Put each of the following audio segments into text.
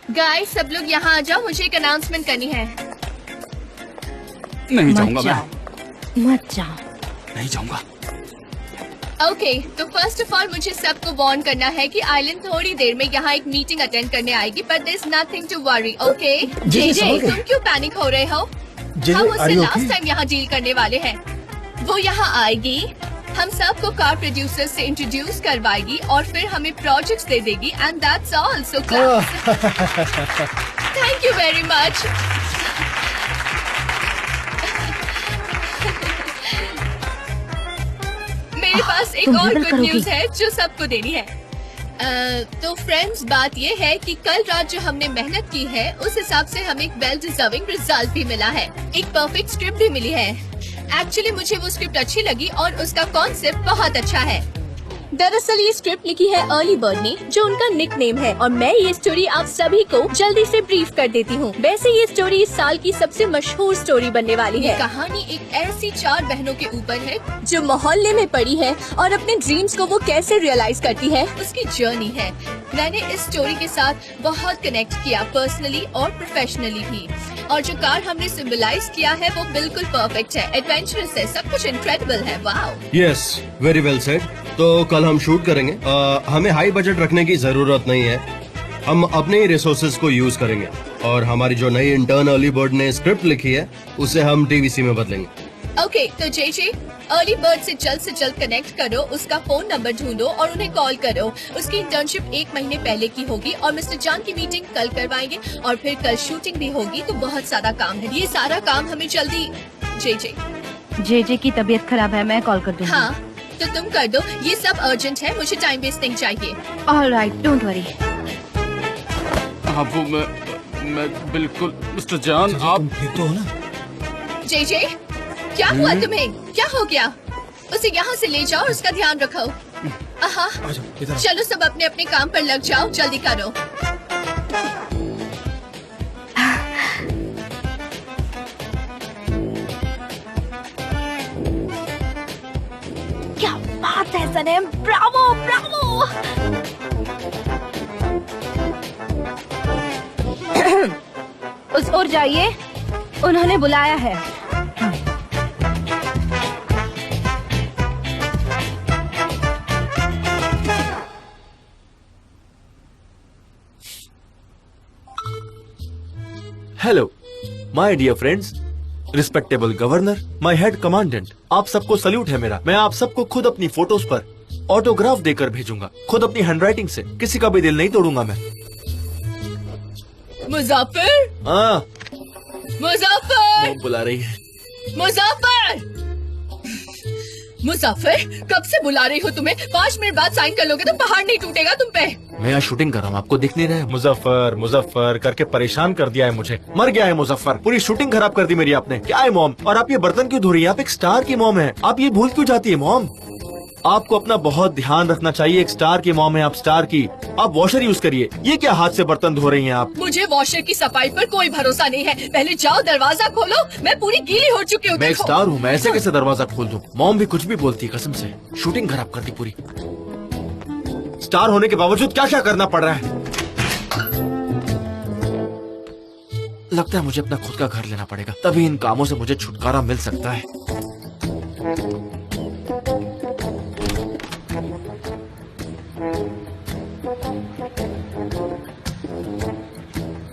Guys सब लोग यहाँ आ जाओ, मुझे एक अनाउंसमेंट करनी है। नहीं जाऊंगा मैं। मत जाओ। नहीं जाऊंगा। ओके, तो फर्स्ट ऑफ ऑल मुझे सबको वार्न करना है कि आइलैंड थोड़ी देर में यहाँ एक मीटिंग अटेंड करने आएगी, but there is nothing to worry. Okay जे तुम क्यों पैनिक हो रहे हो? हम उससे लास्ट टाइम यहाँ डील करने वाले हैं। वो यहाँ आएगी, हम सबको कार प्रोड्यूसर से इंट्रोड्यूस करवाएगी और फिर हमें प्रोजेक्ट्स दे देगी and that's all. So thank you very much. मेरे पास एक और गुड न्यूज है जो सबको देनी है। तो फ्रेंड्स, बात ये है कि कल रात जो हमने मेहनत की है उस हिसाब से हमें एक वेल डिजर्विंग रिजल्ट भी मिला है। एक परफेक्ट स्क्रिप्ट भी मिली है। एक्चुअली मुझे वो स्क्रिप्ट अच्छी लगी और उसका कॉन्सेप्ट बहुत अच्छा है। दरअसल ये स्क्रिप्ट लिखी है अर्ली बर्ड ने, जो उनका निक नेम है, और मैं ये स्टोरी आप सभी को जल्दी से ब्रीफ कर देती हूँ। वैसे ये स्टोरी इस साल की सबसे मशहूर स्टोरी बनने वाली है। कहानी एक ऐसी 4 बहनों के ऊपर है जो मोहल्ले में पड़ी है और अपने ड्रीम्स को वो कैसे रियलाइज करती है उसकी जर्नी है। मैंने इस स्टोरी के साथ बहुत कनेक्ट किया, पर्सनली और प्रोफेशनली भी। और जो कार हमने सिंबलाइज किया है वो बिल्कुल परफेक्ट है, एडवेंचरस है, सब कुछ इनक्रेडिबल है। Wow. Yes, very well said. तो कल हम शूट करेंगे। हमें हाई बजट रखने की जरूरत नहीं है, हम अपने ही रिसोर्सेज को यूज करेंगे और हमारी जो नई इंटर्न अर्ली बर्ड ने स्क्रिप्ट लिखी है उसे हम टीवीसी में बदलेंगे। ओके, तो जे अर्ली बर्ड से जल्द कनेक्ट करो, उसका फोन नंबर ढूंढो और उन्हें कॉल करो। उसकी इंटर्नशिप 1 महीने पहले की होगी और मिस्टर जान की मीटिंग कल करवाएंगे और फिर कल शूटिंग भी होगी, तो बहुत सारा काम है। ये सारा काम हमें जल्दी। जे की तबीयत खराब है, मैं कॉल कर दूंगी। हाँ, तो तुम कर दो, ये सब अर्जेंट है, मुझे टाइम वेस्ट नहीं चाहिए। Alright, don't worry. हाँ, वो मैं बिल्कुल। मिस्टर जान, आप ठीक तो हो ना? जे क्या हुआ तुम्हें? क्या हो गया? उसे यहाँ से ले जाओ और उसका ध्यान रखो। चलो सब अपने अपने काम पर लग जाओ, जल्दी करो। क्या बात है सनम, ब्रावो ब्रावो। उस ओर जाइए, उन्होंने बुलाया है। Hello my dear friends, respectable governor, my head commandant, आप सबको सल्यूट है मेरा। मैं आप सबको खुद अपनी फोटोज पर ऑटोग्राफ देकर भेजूंगा, खुद अपनी हैंडराइटिंग से। किसी का भी दिल नहीं तोड़ूंगा मैं। मुजफ्फर, हाँ मुजफ्फर, बुला रही है। मुजफ्फर, कब से बुला रही हो तुम्हें? 5 मिनट बाद साइन कर लोगे तो पहाड़ नहीं टूटेगा तुम पे। मैं यहाँ शूटिंग कर रहा हूँ, आपको दिख नहीं रहा है? मुजफ्फर मुजफ्फर करके परेशान कर दिया है मुझे। मर गया है मुजफ्फर, पूरी शूटिंग खराब कर दी मेरी आपने। क्या है मॉम? और आप ये बर्तन क्यों धो रही है? आप एक स्टार की मॉम है, आप ये भूल क्यों जाती है मॉम? आपको अपना बहुत ध्यान रखना चाहिए। एक स्टार की मॉम है आप, स्टार की। आप वॉशर यूज करिए। ये क्या हाथ से बर्तन धो रही हैं आप? मुझे वॉशर की सफाई पर कोई भरोसा नहीं है। पहले जाओ दरवाजा खोलो, मैं पूरी गीली हो चुकी हूँ। मैं एक स्टार हूँ, मैं ऐसे कैसे दरवाजा खोल दूँ? मॉम भी कुछ भी बोलती है, कसम से शूटिंग खराब कर दी पूरी। स्टार होने के बावजूद क्या क्या करना पड़ रहा है। लगता है मुझे अपना खुद का घर लेना पड़ेगा, तभी इन कामों से मुझे छुटकारा मिल सकता है।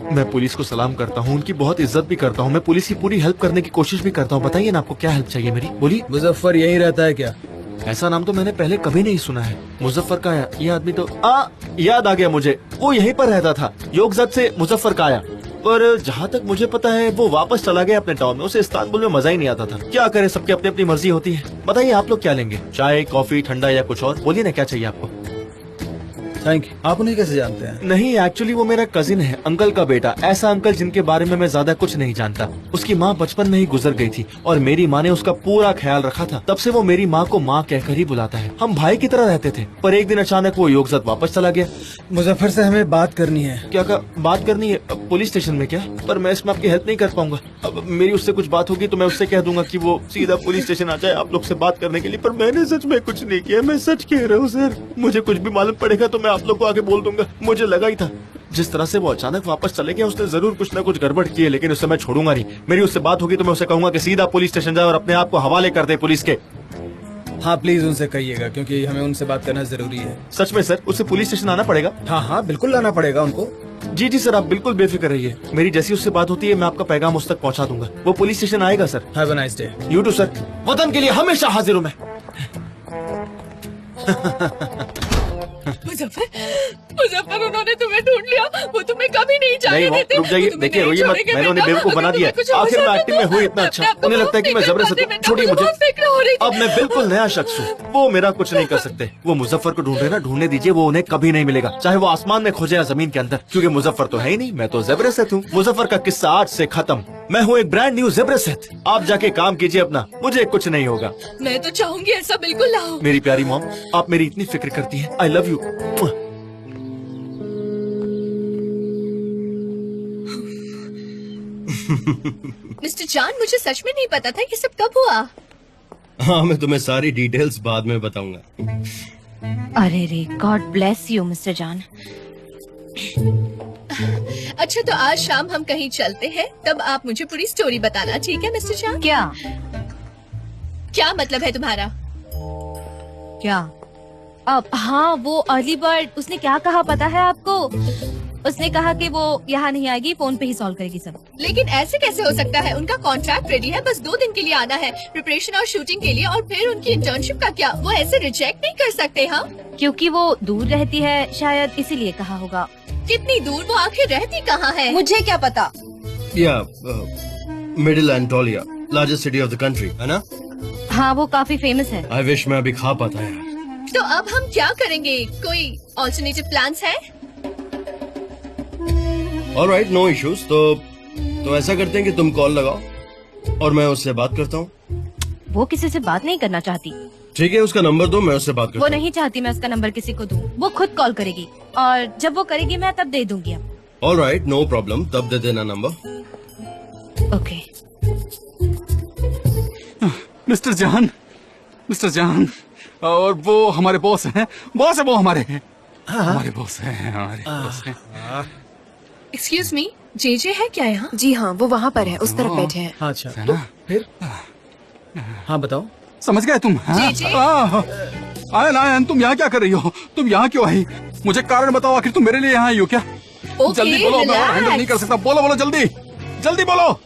मैं पुलिस को सलाम करता हूँ, उनकी बहुत इज्जत भी करता हूँ। मैं पुलिस की पूरी हेल्प करने की कोशिश भी करता हूँ। बताइए ना, आपको क्या हेल्प चाहिए मेरी? बोलिए। मुजफ्फर यहीं रहता है क्या? ऐसा नाम तो मैंने पहले कभी नहीं सुना है। मुजफ्फर का ये आदमी तो याद आ गया मुझे, वो यहीं पर रहता था, योगजत से मुजफ्फर का आया। पर जहाँ तक मुझे पता है वो वापस चला गया अपने टाउन में। उसे इस्तांबुल में मजा ही नहीं आता था। क्या करे, सबके अपनी अपनी मर्जी होती है। बताइए आप लोग क्या लेंगे? चाय, कॉफी, ठंडा या कुछ और? बोलिए ना, क्या चाहिए आपको? Thank you. आप उन्हें कैसे जानते हैं? नहीं, एक्चुअली वो मेरा कजिन है, अंकल का बेटा। ऐसा अंकल जिनके बारे में मैं ज्यादा कुछ नहीं जानता। उसकी माँ बचपन में ही गुजर गई थी और मेरी माँ ने उसका पूरा ख्याल रखा था। तब से वो मेरी माँ को माँ कहकर ही बुलाता है। हम भाई की तरह रहते थे, पर एक दिन अचानक वो योगजत वापस चला गया। मुजफ्फर से हमें बात करनी है। क्या बात करनी है? पुलिस स्टेशन में क्या? पर मैं इसमें आपकी हेल्प नहीं कर पाऊंगा। अब मेरी उससे कुछ बात होगी तो मैं उससे कह दूंगा कि वो सीधा पुलिस स्टेशन आ जाए आप लोग से बात करने के लिए। पर मैंने सच में कुछ नहीं किया, मैं सच कह रहा हूँ सर। मुझे कुछ भी मालूम पड़ेगा तो मैं आप लोग को आगे बोल दूंगा। मुझे लगा ही था, जिस तरह से वो अचानक वापस चले गया उसने जरूर कुछ न कुछ गड़बड़ की है, लेकिन उससे मैं छोड़ूंगा नहीं। मेरी उससे बात होगी तो मैं उसे कहूंगा कि सीधा पुलिस स्टेशन जाए और अपने आप को हवाले कर दे पुलिस के। हाँ प्लीज उनसे कहिएगा, क्योंकि हमें उनसे बात करना जरूरी है। सच में सर, उसे पुलिस स्टेशन आना पड़ेगा? हाँ हाँ बिल्कुल लाना पड़ेगा उनको। जी जी सर, आप बिल्कुल बेफिक्र रहिए। मेरी जैसी उससे बात होती है मैं आपका पैगाम उस तक पहुंचा दूंगा। वो पुलिस स्टेशन आएगा sir. Have a nice day. You too sir. वतन के लिए हमेशा हाजिर हूँ मैं। मुजफ्फर उन्होंने तुम्हें ढूंढ लिया, वो तुम्हें कभी नहीं जाने नहीं, देते। रुक जाइए, देखिए रोइए मत, मैंने उन्हें बेवकूफ बना दिया। आखिर मैं एक्टिंग में हुई इतना अच्छा, उन्हें लगता है कि मैं जबरदस्ती। छोड़िए मुझे, अब मैं बिल्कुल नया शख्स हूँ। वो मेरा कुछ नहीं कर सकते। वो मुजफ्फर को ढूंढ रहे ना, ढूंढने दीजिए, वो उन्हें कभी नहीं मिलेगा, चाहे वो आसमान में खोजे या जमीन के अंदर। क्योंकि मुजफ्फर तो है ही नहीं, मैं तो ज़ेब्रासेत हूँ। मुजफ्फर का किस्सा आज से खत्म। मैं हूँ एक ब्रांड न्यू ज़ेब्रासेत। आप जाके काम कीजिए अपना, मुझे कुछ नहीं होगा। मैं तो चाहूंगी ऐसा बिल्कुल ना हो। मेरी प्यारी मॉम, आप मेरी इतनी फिक्र करती हैं। I love you. मिस्टर जान, मुझे सच में नहीं पता था कि सब कब हुआ। हाँ, मैं तुम्हें सारी डिटेल्स बाद में बताऊंगा। अरे रे, गॉड ब्लेस यू मिस्टर जान। अच्छा, तो आज शाम हम कहीं चलते हैं, तब आप मुझे पूरी स्टोरी बताना, ठीक है मिस्टर जान? क्या मतलब है तुम्हारा? क्या? अब हाँ, वो अर्ली बर्ड, उसने क्या कहा पता है आपको? उसने कहा कि वो यहाँ नहीं आएगी, फोन पे ही सॉल्व करेगी सब। लेकिन ऐसे कैसे हो सकता है? उनका कॉन्ट्रैक्ट रेडी है, बस 2 दिन के लिए आना है प्रिपरेशन और शूटिंग के लिए, और फिर उनकी इंटर्नशिप का क्या? वो ऐसे रिजेक्ट नहीं कर सकते। हाँ, क्योंकि वो दूर रहती है, शायद इसीलिए कहा होगा। कितनी दूर? वो आखिर रहती कहाँ है? मुझे क्या पता। या middle एंटोलिया, largest city of the country, है ना? हाँ, वो काफी फेमस है। आई विश मैं अभी खा पाता यार। तो अब हम क्या करेंगे? कोई ऑल्टरनेटिव प्लान्स है? Alright, no issues. तो ऐसा करते हैं कि तुम कॉल लगाओ और मैं उससे बात करता हूँ। वो किसी से बात नहीं करना चाहती। ठीक है, उसका नंबर दो, मैं उससे बात करता वो हूँ। नहीं चाहती मैं उसका नंबर किसी को दूं। वो खुद कॉल करेगी, और जब वो करेगी मैं तब दे दूंगी। अब ऑलराइट, नो प्रॉब्लम, तब दे देना नंबर। ओके। मिस्टर जान, और वो हमारे बॉस हैं। बॉस है वो हमारे हैं। हमारे बॉस हैं, हमारे बॉस हैं। एक्सक्यूज मी, जेजे है क्या यहाँ? जी हाँ, वो वहाँ पर है, उस तरफ बैठे हैं। हाँ अच्छा, है तो ना? फिर? हाँ बताओ। समझ गए तुम? हाँ? जी। आयन, तुम यहाँ क्या कर रही हो? तुम यहाँ क्यों आई? मुझे कारण बताओ, आखिर तुम मेरे लिए यहाँ आई हो क्या? जल्दी बोलो, मैं और हैंडल नहीं कर सकता। बोलो जल्दी बोलो।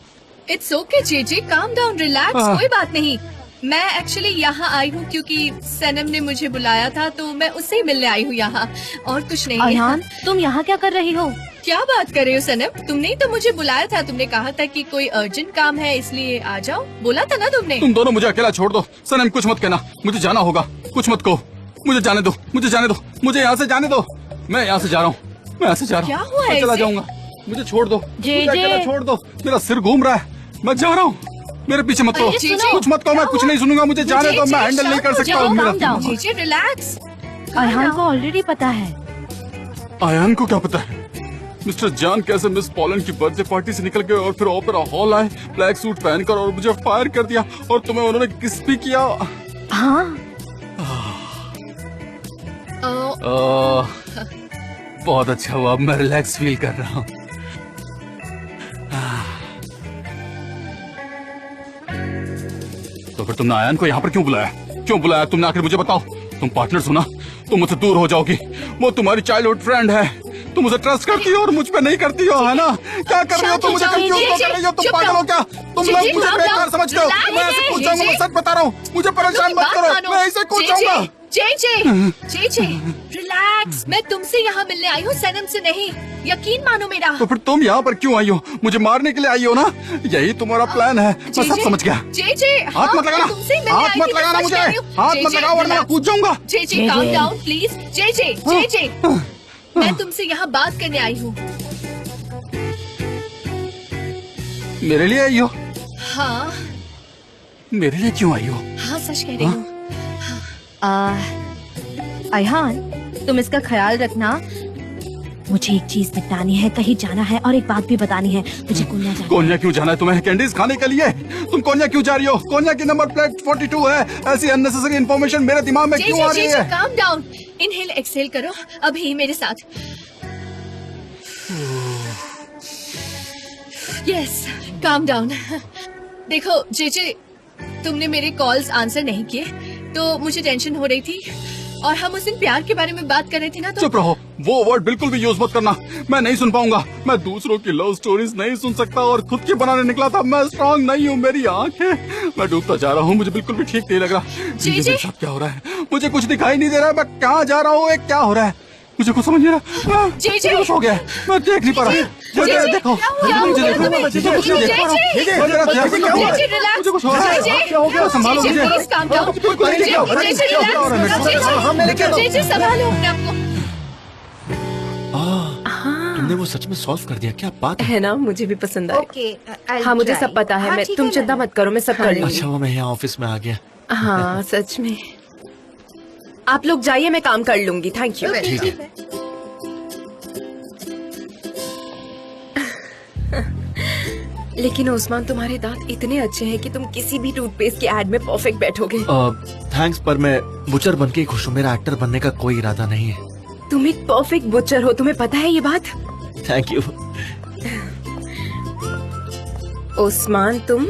It's okay JJ, calm down, relax, कोई बात नहीं। मैं एक्चुअली यहाँ आई हूँ क्योंकि सनम ने मुझे बुलाया था, तो मैं उससे ही मिलने आई हूँ यहाँ, और कुछ नहीं। अयान, तुम यहाँ क्या कर रही हो? क्या बात कर रहे हो सनम? तुमने ही तो मुझे बुलाया था। तुमने कहा था कि कोई अर्जेंट काम है, इसलिए आ जाओ, बोला था ना तुमने। तुम दोनों मुझे अकेला छोड़ दो। सनम, कुछ मत कहना, मुझे जाना होगा। कुछ मत कहो, मुझे जाने दो, मुझे यहाँ से जाने दो। मैं यहाँ से जा रहा हूँ, क्या हुआ मैं चला ऐसे? जाऊंगा। मुझे छोड़ दो, जे, मुझे अकेला छोड़ दो। मेरा सिर घूम रहा है, मैं जा रहा हूँ। मेरे पीछे मत करो, अरे सुनो, कुछ मत कहो, मैं कुछ नहीं सुनूंगा। मुझे जाने दो, मैं हैंडल नहीं कर सकता हूँ। मेरा जेजे रिलैक्स। अयान को ऑलरेडी पता है। आयान को क्या पता है? मिस्टर जान कैसे मिस पॉलन की बर्थडे पार्टी से निकल गए और फिर ओपेरा हॉल आए ब्लैक सूट पहनकर, और मुझे फायर कर दिया, और तुम्हें उन्होंने किस भी किया। हाँ, बहुत अच्छा हुआ, अब मैं रिलैक्स फील कर रहा हूँ। तो फिर तुमने आयान को यहाँ पर क्यों बुलाया? तुमने? आखिर मुझे बताओ। तुम पार्टनर हो ना, तुम मुझसे दूर हो जाओगी। वो तुम्हारी चाइल्डहुड फ्रेंड है, तुम मुझे ट्रस्ट करती हो और मुझ पे नहीं करती हो, है ना? क्या कर रही हो तुम? मुझे कंफ्यूज कर रही हो। तुम पागल हो क्या? तुम लोग मुझे बेकार समझते हो। मैं ऐसे कूद जाऊंगा, मैं सच बता रहा हूँ। मुझे परेशान मत करो, मैं ऐसे कूद जाऊंगा। जेजे रिलैक्स, मैं तुमसे यहाँ मिलने आई हूँ, सनम से नहीं। यकीन मानो मेरा। तो फिर तुम यहाँ पर क्यों आई हो? मुझे मारने के लिए आई हो ना? यही तुम्हारा प्लान है, मैं सब समझ गया। जेजे, हाथ मत लगाना, हाथ मत लगाना मुझे, हाथ मत लगाओ वरना मैं कूद जाऊंगा। JJ, calm down please. JJ मैं तुमसे यहाँ बात करने आई हूँ। मेरे लिए आई हो? हाँ मेरे लिए क्यों आई हो? हाँ सच कह रही हूँ। अयहान, तुम इसका ख्याल रखना। मुझे एक चीज निपटानी है, कहीं जाना है और एक बात भी बतानी है। मुझे कोन्या जाना है। कोन्या क्यों जाना है तुम्हें? कैंडीज खाने के लिए? तुम कोन्या क्यों जा रही हो? कोन्या की नंबर प्लेट 42 है। ऐसी अननेसेसरी इन्फॉर्मेशन मेरे दिमाग में क्यों आ रही है? काम डाउन, इनहेल एक्सहेल करो अभी मेरे साथ। Yes, calm down. देखो जेजे, तुमने मेरे कॉल्स आंसर नहीं किए तो मुझे टेंशन हो रही थी, और हम उस दिन प्यार के बारे में बात कर रहे थे ना। तो चुप रहो, वो वर्ड बिल्कुल भी यूज मत करना। मैं नहीं सुन पाऊंगा। मैं दूसरों की लव स्टोरीज नहीं सुन सकता और खुद की बनाने निकला था। मैं स्ट्रांग नहीं हूँ, मेरी आँख है। मैं डूबता जा रहा हूँ, मुझे बिल्कुल भी ठीक नहीं लग रहा। मेरे साथ क्या हो रहा है? मुझे कुछ दिखाई नहीं दे रहा है। मैं कहाँ जा रहा हूँ? क्या हो रहा है? मुझे कुछ समझ नहीं रहा। हो गया, मैं देख नहीं पा रहा। देखो, मुझे कुछ हो रहा है। क्या हो गया? संभालो मुझे। संभालो अपने आप को। तुमने वो सच में सॉल्व कर दिया? क्या बात है? है ना, मुझे भी पसंद आया। Okay, हाँ मुझे सब पता है। मैं तुम चिंता मत करो, मैं सब कर लूंगी। अच्छा, वो मैं यहाँ ऑफिस में आ गया। हाँ सच में। आप लोग जाइए, मैं काम कर लूंगी। Thank you. ठीक है। लेकिन ओस्मान, तुम्हारे दांत इतने अच्छे हैं कि तुम किसी भी टूथपेस्ट के एड में परफेक्ट बैठोगे। थैंक्स, पर मैं बुचर बन के खुश हूँ। मेरा एक्टर बनने का कोई इरादा नहीं है। तुम एक परफेक्ट बुचर हो, तुम्हें पता है ये बात? Thank you. ओस्मान, तुम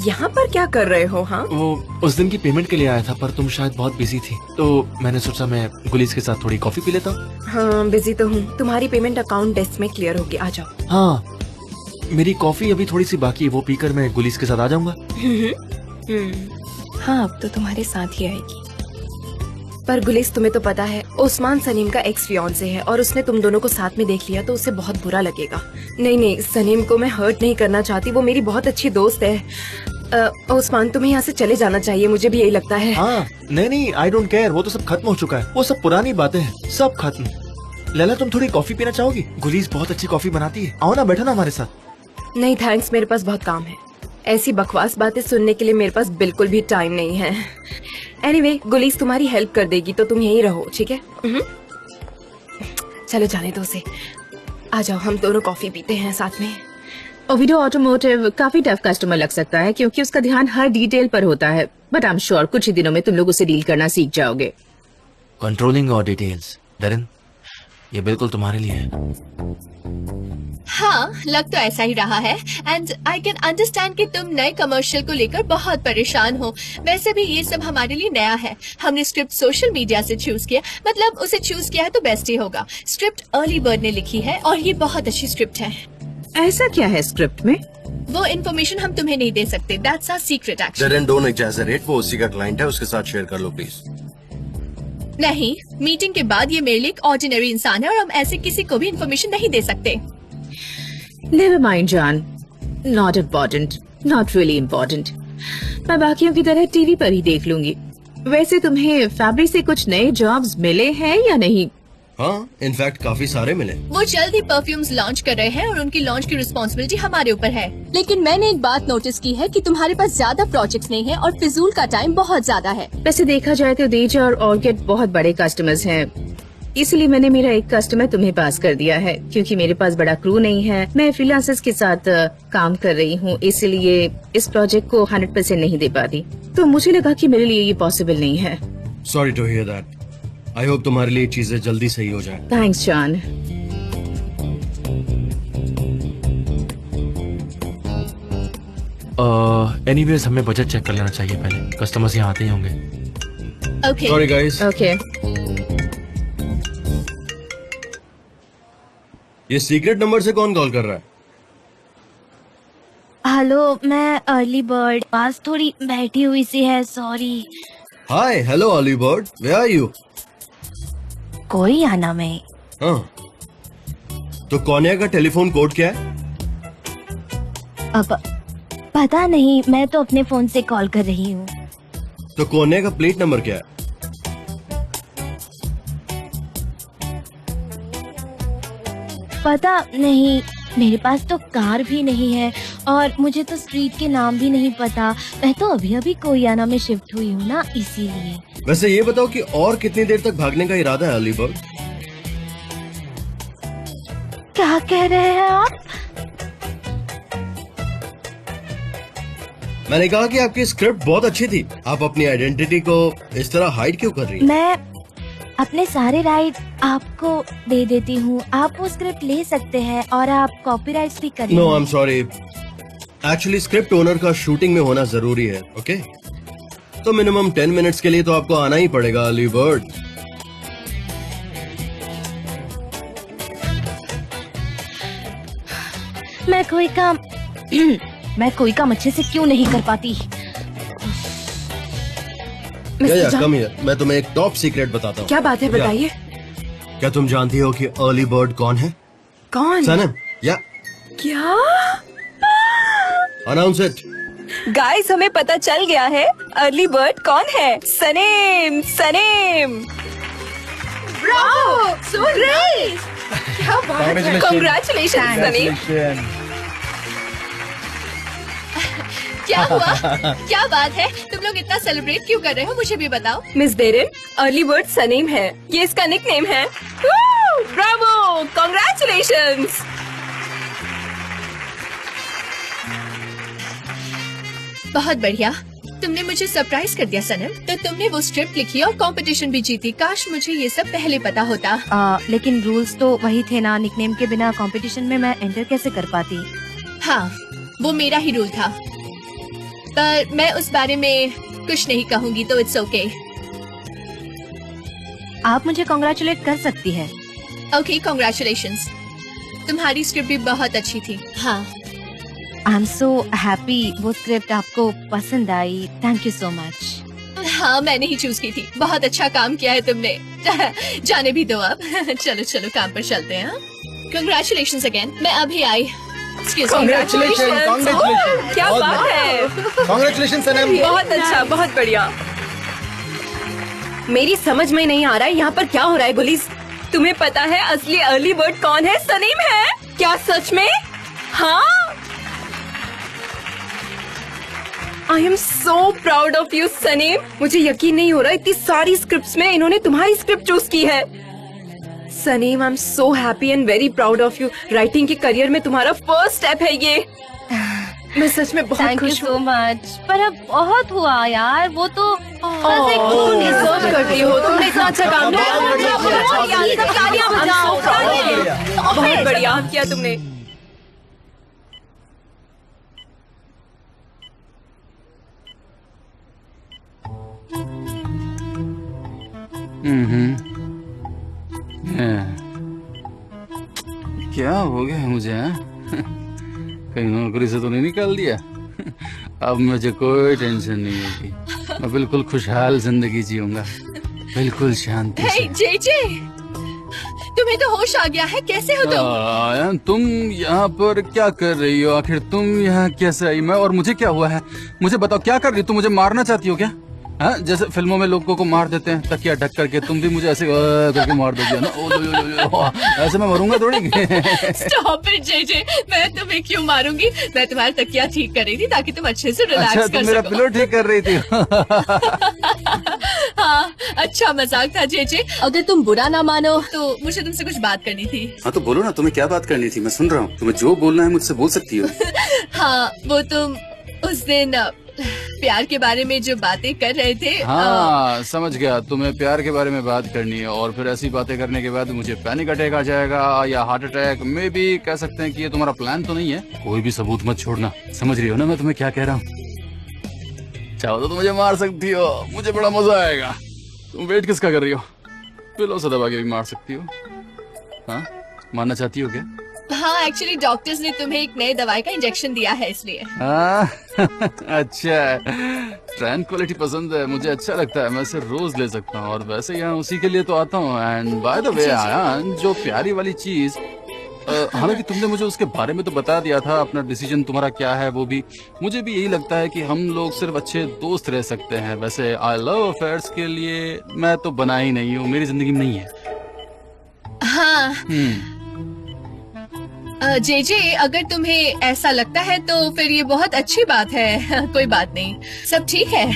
यहाँ पर क्या कर रहे हो? हाँ, वो उस दिन की पेमेंट के लिए आया था, पर तुम शायद बहुत बिजी थी, तो मैंने सोचा मैं गुलीस के साथ थोड़ी कॉफी पी लेता हूँ। हाँ बिजी तो हूँ। तुम्हारी पेमेंट अकाउंट डेस्क में क्लियर होगी, आ जाओ। हाँ, मेरी कॉफी अभी थोड़ी सी बाकी है, वो पीकर मैं गुलीस के साथ आ जाऊंगा। हाँ, अब तो तुम्हारे साथ ही आएगी। पर गुलिस, तुम्हें तो पता है ओस्मान सनीम का एक्स फियांसे है, और उसने तुम दोनों को साथ में देख लिया तो उसे बहुत बुरा लगेगा। नहीं, सनीम को मैं हर्ट नहीं करना चाहती, वो मेरी बहुत अच्छी दोस्त है। ओस्मान, तुम्हें यहाँ से चले जाना चाहिए, मुझे भी यही लगता है। हाँ, नहीं, आई डोंट केयर। वो तो सब खत्म हो चुका है। वो सब पुरानी बातें हैं, सब खत्म। लैला, तुम थोड़ी कॉफी पीना चाहोगी? गुलीस बहुत अच्छी कॉफी बनाती है। आओ ना, बैठो ना हमारे साथ। नहीं थैंक्स, मेरे पास बहुत काम है। ऐसी बकवास बातें सुनने के लिए मेरे पास बिल्कुल भी टाइम नहीं है। एनीवे, गुलीस तुम्हारी हेल्प कर देगी, तो तुम यहीं रहो, ठीक है? चलो जाने दो उसे। आ जाओ, हम दोनों कॉफी पीते हैं साथ में। ओविडो ऑटोमोटिव काफी टफ कस्टमर लग सकता है, क्योंकि उसका ध्यान हर डिटेल पर होता है, बट आई एम श्योर कुछ ही दिनों में तुम लोग उसे डील करना सीख जाओगे। कंट्रोलिंग और डिटेल्स, डरन, ये बिल्कुल तुम्हारे लिए है। हाँ, लग तो ऐसा ही रहा है, एंड आई कैन अंडरस्टैंड कि तुम नए कमर्शियल को लेकर बहुत परेशान हो। वैसे भी ये सब हमारे लिए नया है। हमने स्क्रिप्ट सोशल मीडिया से चूज किया, मतलब उसे चूज किया है तो बेस्ट ही होगा। स्क्रिप्ट अर्ली बर्ड ने लिखी है और ये बहुत अच्छी स्क्रिप्ट है। ऐसा क्या है स्क्रिप्ट में? वो इन्फॉर्मेशन हम तुम्हें नहीं दे सकते, दैट्स आवर सीक्रेट एक्चुअली। डरन, डोंट एग्जैजरेट, वो उसी का क्लाइंट है, उसके साथ शेयर कर लो प्लीज। नहीं, मीटिंग के बाद ये मेरे लिए एक ऑर्डिनरी इंसान है और हम ऐसे किसी को भी इन्फॉर्मेशन नहीं दे सकते। नेवर माइंड जान, not important, not really important. मैं बाकियों की तरह टीवी पर ही देख लूंगी। वैसे तुम्हें फैब्रिक से कुछ नए जॉब्स मिले हैं या नहीं? हाँ, इनफैक्ट काफी सारे मिले। वो जल्द ही परफ्यूम्स लॉन्च कर रहे हैं और उनकी लॉन्च की रिस्पॉन्सिबिलिटी हमारे ऊपर है। लेकिन मैंने एक बात नोटिस की है कि तुम्हारे पास ज्यादा प्रोजेक्ट्स नहीं है और फिजूल का टाइम बहुत ज्यादा है। वैसे देखा जाए तो देजा और ऑर्किड बहुत बड़े कस्टमर्स हैं, इसलिए मैंने मेरा एक कस्टमर तुम्हें पास कर दिया है। क्योंकि मेरे पास बड़ा क्रू नहीं है, मैं फ्रीलांसर्स के साथ काम कर रही हूँ, इसलिए इस प्रोजेक्ट को 100% नहीं दे पाती। तो मुझे लगा कि मेरे लिए ये पॉसिबल नहीं है। Sorry to hear that. I hope तुम्हारे लिए चीजें जल्दी सही हो जाए। Thanks John. एनीवेज, हमें बजट चेक कर लेना चाहिए पहले। कस्टमर्स यहाँ आते ही होंगे। Okay, sorry guys. ओके, ये सीक्रेट नंबर से कौन कॉल कर रहा है? हेलो, मैं अर्ली बर्ड पास थोड़ी बैठी हुई सी है, sorry. Hi, hello early bird, where are you? कोई आना में। हाँ, तो कोन्या का टेलीफोन कोड क्या है? अब पता नहीं, मैं तो अपने फोन से कॉल कर रही हूँ। तो कोन्या का प्लेट नंबर क्या है? पता नहीं, मेरे पास तो कार भी नहीं है और मुझे तो स्ट्रीट के नाम भी नहीं पता। मैं तो अभी अभी कोरियाना में शिफ्ट हुई हूँ ना, इसीलिए। वैसे ये बताओ कि और कितनी देर तक भागने का इरादा है अर्ली बर्ड? क्या कह रहे हैं आप? मैंने कहा कि आपकी स्क्रिप्ट बहुत अच्छी थी। आप अपनी आइडेंटिटी को इस तरह हाइड क्यों कर रही हैं? मैं अपने सारे राइट आपको दे देती हूँ, आप वो स्क्रिप्ट ले सकते हैं और आप कॉपीराइट्स भी कर no, I am sorry. Actually script owner का शूटिंग में होना जरूरी है, ओके? तो मिनिमम 10 मिनट्स के लिए तो आपको आना ही पड़ेगा अर्ली बर्ड। मैं कोई काम अच्छे से क्यों नहीं कर पाती? या, कम हियर, मैं तुम्हें एक टॉप सीक्रेट बताता हूँ। क्या बात है, बताइए। क्या तुम जानती हो कि अर्ली बर्ड कौन है? कौन? सनम। या क्या? Announce it. गाइस, हमें पता चल गया है अर्ली बर्ड कौन है। सनेम। सनेम। ब्रावो! So great! क्या बात है! कांग्रेचुलेशंस सनेम। क्या हुआ? क्या बात है? तुम लोग इतना सेलिब्रेट क्यों कर रहे हो? मुझे भी बताओ। मिस डेरिन, अर्ली बर्ड सनेम है, ये इसका निकनेम है। ब्रावो! कांग्रेचुलेशंस! बहुत बढ़िया, तुमने मुझे सरप्राइज कर दिया सनम। तो तुमने वो स्क्रिप्ट लिखी और कंपटीशन भी जीती। काश मुझे ये सब पहले पता होता। लेकिन रूल्स तो वही थे ना, निकनेम के बिना कंपटीशन में मैं एंटर कैसे कर पाती? हाँ, वो मेरा ही रूल था, पर मैं उस बारे में कुछ नहीं कहूँगी, तो इट्स ओके। आप मुझे कांग्रेचुलेट कर सकती है। Okay, congratulations. तुम्हारी स्क्रिप्ट भी बहुत अच्छी थी। हाँ, आई एम सो हैप्पी वो स्क्रिप्ट आपको पसंद आई। Thank you so much. हाँ, मैंने ही चूज की थी। बहुत अच्छा काम किया है तुमने। जाने भी दो अब। चलो चलो, काम पर चलते हैं। Congratulations again. मैं अभी आई। Congratulations. क्या बात है! Congratulations सनम। बहुत अच्छा, बहुत बढ़िया। मेरी समझ में नहीं आ रहा है यहाँ पर क्या हो रहा है। गुलिस, तुम्हें पता है असली अर्ली बर्ड कौन है? सनीम है। क्या सच में? हाँ, I am so proud of you Sanem. मुझे यकीन नहीं हो रहा, इतनी सारी स्क्रिप्ट्स में इन्होंने तुम्हारी स्क्रिप्ट चूज की है। Sanem, I am so happy and very proud of you. Writing के करियर में तुम्हारा फर्स्ट स्टेप है ये। मैं सच में बहुत खुश हूँ। So much. पर अब बहुत हुआ यार, वो तो बस एक तुम डिजर्व करती हो। तुमने इतना अच्छा काम किया। बहुत बढ़िया किया तुमने। क्या हो गया है मुझे? कहीं नौकरी से तो नहीं निकाल दिया? अब मुझे कोई टेंशन नहीं होगी। मैं बिल्कुल खुशहाल जिंदगी जीऊंगा, बिल्कुल शांति से। जेजे, तुम्हें तो होश आ गया है। कैसे हो तुम? आयन, तुम यहाँ पर क्या कर रही हो? आखिर तुम यहाँ कैसे आई? मैं और मुझे क्या हुआ है? मुझे बताओ, क्या कर रही हो? तुम मुझे मारना चाहती हो क्या? हाँ, जैसे फिल्मों में लोगों को मार देते हैं तकिया ढक करके, तुम भी मुझे ऐसे करके मार दोगे ना? ऐसे मैं मरूंगा थोड़ी। स्टॉप इट जेजे, मैं तुम्हें क्यों मारूंगी? मैं तुम्हारा तकिया ठीक कर रही थी ताकि तुम अच्छे से रिलैक्स अच्छा, कर तुम मेरा सको। पिलो ठीक कर रही थी। हाँ, अच्छा मजाक था जेजे। अगर तुम बुरा ना मानो तो मुझे तुमसे कुछ बात करनी थी। हाँ तो बोलो ना, तुम्हें क्या बात करनी थी? मैं सुन रहा हूँ। तुम्हें जो बोलना है मुझसे बोल सकती हो। हाँ, वो तुम उस दिन प्यार के बारे में जो बातें कर रहे थे। हाँ, समझ गया। तुम्हें प्यार के बारे में बात करनी है और फिर ऐसी बातें करने के बाद मुझे पैनिक अटैक आ जाएगा या हार्ट अटैक। मे भी कह सकते हैं कि ये तुम्हारा प्लान तो नहीं है। कोई भी सबूत मत छोड़ना, समझ रही हो ना मैं तुम्हें क्या कह रहा हूँ? चाहो तो मुझे मार सकती हो, मुझे बड़ा मजा आएगा। तुम वेट किसका कर रही हो? पिलो से दबा के भी मार सकती हो। हाँ, मारना चाहती हो क्या? हाँ, एक्चुअली डॉक्टर्स ने तुम्हें एक नए दवाई का इंजेक्शन दिया है, इसलिए। अच्छा, ट्रैंक्विलिटी पसंद है, मुझे अच्छा लगता है। मैं इसे रोज ले सकता हूँ और वैसे यहाँ उसी के लिए तो आता हूँ। And by the way Ayaan, जो प्यारी वाली चीज, हालांकि तुमने मुझे उसके बारे में तो बता दिया था, अपना डिसीजन तुम्हारा क्या है वो भी। मुझे भी यही लगता है कि हम लोग सिर्फ अच्छे दोस्त रह सकते हैं। वैसे आई लव अफेयर्स के लिए मैं तो बना ही नहीं हूँ, मेरी जिंदगी में नहीं है। हाँ, जेजे, अगर तुम्हें ऐसा लगता है तो फिर ये बहुत अच्छी बात है। कोई बात नहीं, सब ठीक है।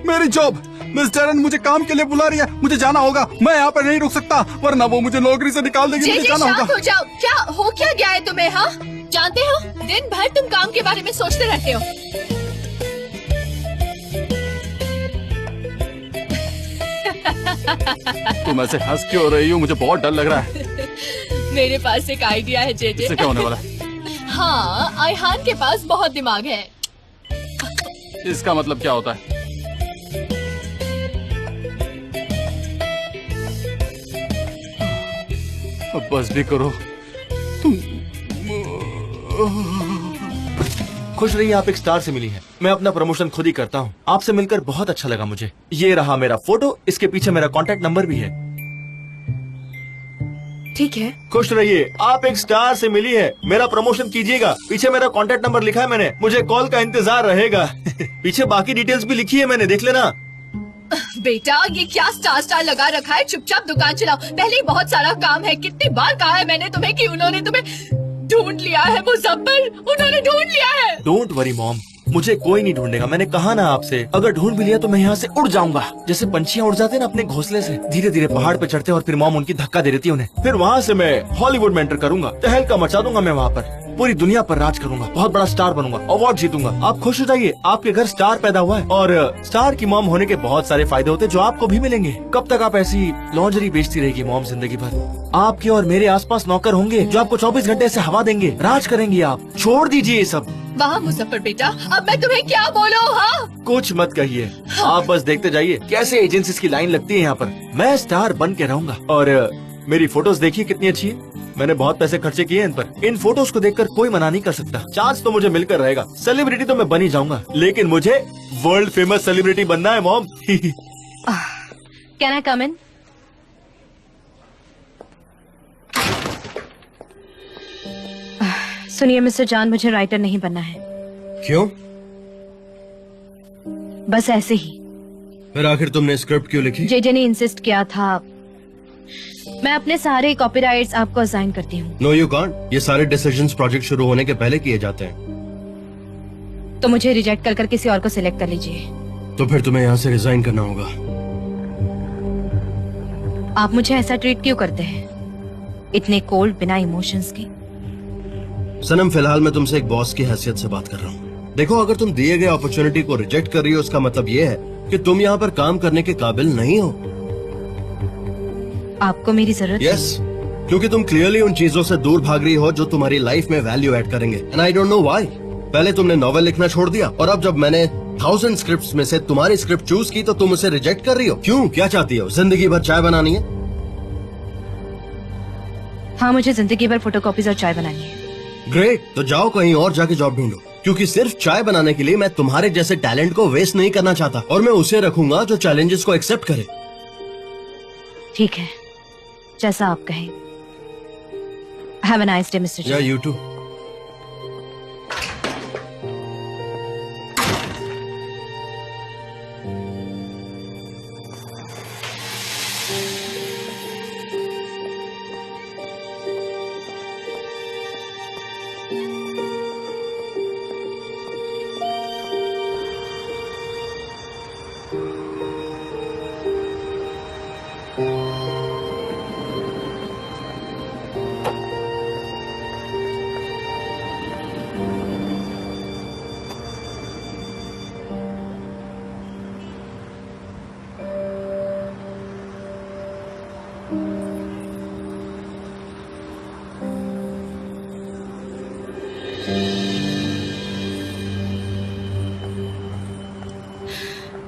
मेरी जॉब, मिस टेरन मुझे काम के लिए बुला रही है, मुझे जाना होगा। मैं यहाँ पर नहीं रुक सकता, वरना वो मुझे नौकरी से निकाल देगी। मुझे जेजे, जाना शांत होगा। हो जाओ। क्या हो क्या गया है तुम्हें? हाँ, जानते हो दिन भर तुम काम के बारे में सोचते रहते हो। तुम ऐसे हंस क्यों रही हो? मुझे बहुत डर लग रहा है। मेरे पास एक आइडिया है जेजे। इससे क्या होने वाला है? हाँ, आयहान के पास बहुत दिमाग है। इसका मतलब क्या होता है? अब बस भी करो तुम। खुश रहिए, आप एक स्टार से मिली हैं। मैं अपना प्रमोशन खुद ही करता हूँ। आपसे मिलकर बहुत अच्छा लगा मुझे। ये रहा मेरा फोटो, इसके पीछे मेरा कांटेक्ट नंबर भी है। ठीक है। खुश रहिए, आप एक स्टार से मिली है। मेरा प्रमोशन कीजिएगा। पीछे मेरा कांटेक्ट नंबर लिखा है मैंने, मुझे कॉल का इंतजार रहेगा। पीछे बाकी डिटेल्स भी लिखी है मैंने, देख लेना। बेटा, ये क्या स्टार स्टार लगा रखा है? चुपचाप दुकान चलाओ। पहले ही बहुत सारा काम है। कितनी बार कहा है मैंने तुम्हें कि उन्होंने तुम्हें ढूंढ लिया है। मुज़फ्फर, उन्होंने ढूंढ लिया है। डोंट वरी मॉम, मुझे कोई नहीं ढूंढेगा। मैंने कहा ना आपसे, अगर ढूंढ भी लिया तो मैं यहाँ से उड़ जाऊंगा। जैसे पंछियाँ उड़ जाते हैं ना अपने घोंसले से, धीरे धीरे पहाड़ पे चढ़ते हैं और फिर मॉम उनकी धक्का दे देती है उन्हें। फिर वहाँ से मैं हॉलीवुड में एंटर करूंगा, तहलका मचा दूंगा। मैं वहाँ पर पूरी दुनिया पर राज करूंगा, बहुत बड़ा स्टार बनूंगा, अवार्ड जीतूंगा। आप खुश हो जाइए, आपके घर स्टार पैदा हुआ है। और स्टार की मॉम होने के बहुत सारे फायदे होते हैं जो आपको भी मिलेंगे। कब तक आप ऐसी लॉन्जरी बेचती रहेगी मॉम जिंदगी भर? आपके और मेरे आसपास नौकर होंगे जो आपको 24 घंटे ऐसे हवा देंगे, राज करेंगे। आप छोड़ दीजिए ये सब। वाह मुज़फ्फर बेटा, अब मैं तुम्हें क्या बोलूं? हाँ, कुछ मत कहिए, आप बस देखते जाइए कैसे एजेंसीज की लाइन लगती है यहाँ पर। मैं स्टार बन के रहूंगा। और मेरी फोटोज देखिए कितनी अच्छी है। मैंने बहुत पैसे खर्चे किए इन पर। इन फोटोज को देखकर कोई मना नहीं कर सकता। चांस तो मुझे मिलकर रहेगा। सेलिब्रिटी तो मैं बन ही जाऊंगा, लेकिन मुझे वर्ल्ड फेमस सेलिब्रिटी बनना है मॉम। कैन आई कम इन? सुनिए मिस्टर जान, मुझे राइटर नहीं बनना है। क्यों? बस ऐसे ही। फिर आखिर तुमने स्क्रिप्ट क्यों लिखी? जेजे ने इंसिस्ट किया था। मैं अपने सारे कॉपीराइट्स आपको असाइन करती हूँ। No you can't. ये सारे डिसीजंस प्रोजेक्ट शुरू होने के पहले किए जाते हैं। तो मुझे रिजेक्ट कर किसी और को सिलेक्ट कर लीजिए। तो फिर तुम्हें यहाँ से रिजाइन करना होगा। आप मुझे ऐसा ट्रीट क्यों करते हैं, इतने कोल्ड, बिना इमोशंस के? सनम, फिलहाल मैं तुमसे एक बॉस की हैसियत से बात कर रहा हूँ। देखो, अगर तुम दिए गए अपॉर्चुनिटी को रिजेक्ट कर रही हो, उसका मतलब ये है कि तुम यहाँ पर काम करने के काबिल नहीं हो। आपको मेरी जरूरत यस, क्योंकि तुम क्लियरली उन चीजों से दूर भाग रही हो जो तुम्हारी लाइफ में वैल्यू ऐड करेंगे। And I don't know why. पहले तुमने नॉवेल लिखना छोड़ दिया, और अब जब मैंने 1000 स्क्रिप्ट्स में से तुम्हारी स्क्रिप्ट चूज की तो तुम उसे रिजेक्ट कर रही हो। क्यों? क्या चाहती हो? जिंदगी भर चाय बनानी है? हाँ, मुझे जिंदगी भर फोटोकॉपीज और चाय बनानी है। ग्रेट, तो जाओ कहीं और जाके जॉब ढूंढो, क्योंकि सिर्फ चाय बनाने के लिए मैं तुम्हारे जैसे टैलेंट को वेस्ट नहीं करना चाहता। और मैं उसे रखूंगा जो चैलेंजेस को एक्सेप्ट करे। ठीक है, जैसा आप कहें। Have a nice day mister या जान। You too.